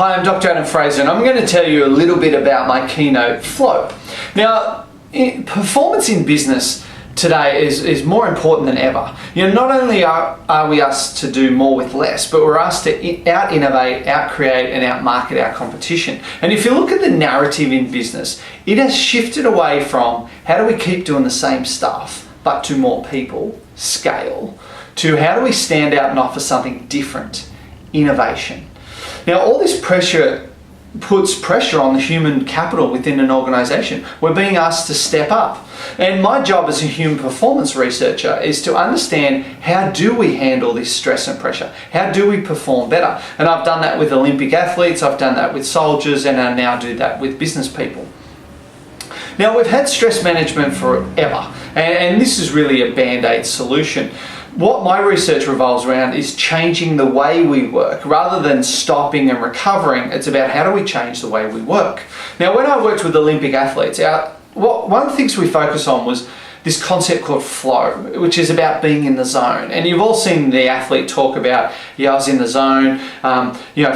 Hi, I'm Dr. Adam Fraser and I'm going to tell you a little bit about my Keynote Flow. Now, performance in business today is more important than ever. Not only are we asked to do more with less, but we're asked to out-innovate, out-create and out-market our competition. And if you look at the narrative in business, it has shifted away from how do we keep doing the same stuff, but to more people, scale, to how do we stand out and offer something different, innovation. Now, all this pressure puts pressure on the human capital within an organization. We're being asked to step up. And my job as a human performance researcher is to understand how do we handle this stress and pressure? How do we perform better? And I've done that with Olympic athletes, I've done that with soldiers, and I now do that with business people. Now, we've had stress management forever, and this is really a band-aid solution. What my research revolves around is changing the way we work. Rather than stopping and recovering, it's about how do we change the way we work. Now, when I worked with Olympic athletes, one of the things we focus on was this concept called flow, which is about being in the zone. And you've all seen the athlete talk about, I was in the zone,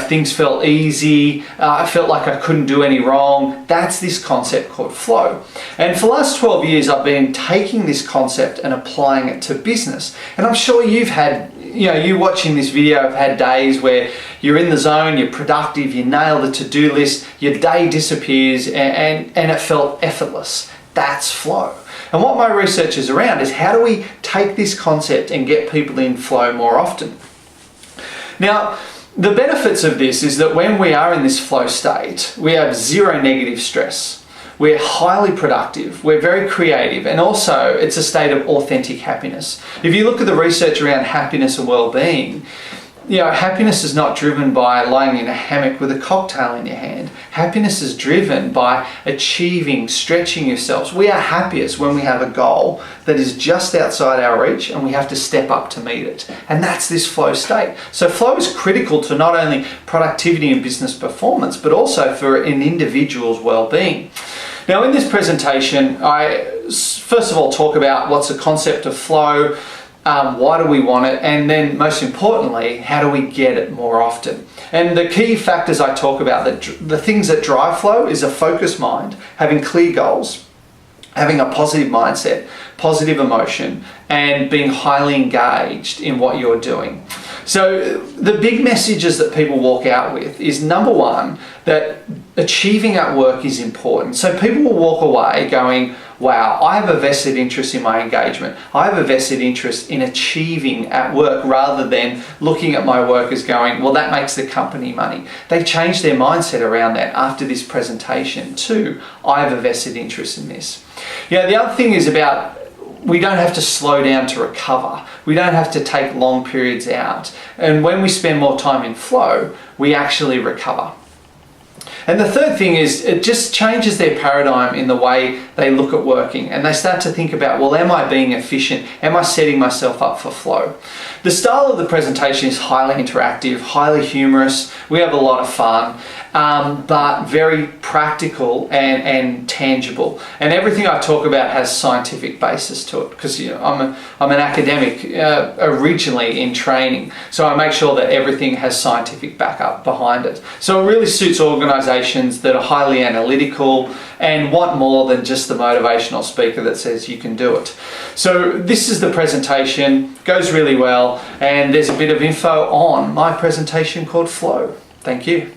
things felt easy, I felt like I couldn't do any wrong. That's this concept called flow. And for the last 12 years, I've been taking this concept and applying it to business. And I'm sure you've had, you watching this video have had days where you're in the zone, you're productive, you nail the to-do list, your day disappears and it felt effortless. That's flow. And what my research is around is how do we take this concept and get people in flow more often. Now, the benefits of this is that when we are in this flow state, we have zero negative stress. We're highly productive, we're very creative, and also it's a state of authentic happiness. If you look at the research around happiness and well-being, happiness is not driven by lying in a hammock with a cocktail in your hand. Happiness is driven by achieving, stretching yourselves. We are happiest when we have a goal that is just outside our reach and we have to step up to meet it. And that's this flow state. So flow is critical to not only productivity and business performance, but also for an individual's well-being. Now, in this presentation, I first of all talk about what's the concept of flow, why do we want it, and then most importantly, how do we get it more often? And the key factors I talk about, the things that drive flow, is a focused mind, having clear goals, having a positive mindset, positive emotion, and being highly engaged in what you're doing. So the big messages that people walk out with is, number one, that achieving at work is important. So people will walk away going, wow, I have a vested interest in my engagement. I have a vested interest in achieving at work, rather than looking at my work as going, well, that makes the company money. They changed their mindset around that after this presentation to, I have a vested interest in this. The other thing is about, we don't have to slow down to recover. We don't have to take long periods out. And when we spend more time in flow, we actually recover. And the third thing is, it just changes their paradigm in the way they look at working, and they start to think about, well, am I being efficient? Am I setting myself up for flow? The style of the presentation is highly interactive, highly humorous. We have a lot of fun, but very practical and tangible. And everything I talk about has scientific basis to it, because I'm an academic originally in training, so I make sure that everything has scientific backup behind it. So it really suits organizations that are highly analytical and want more than just the motivational speaker that says you can do it. So this is the presentation, goes really well, and there's a bit of info on my presentation called Flow. Thank you.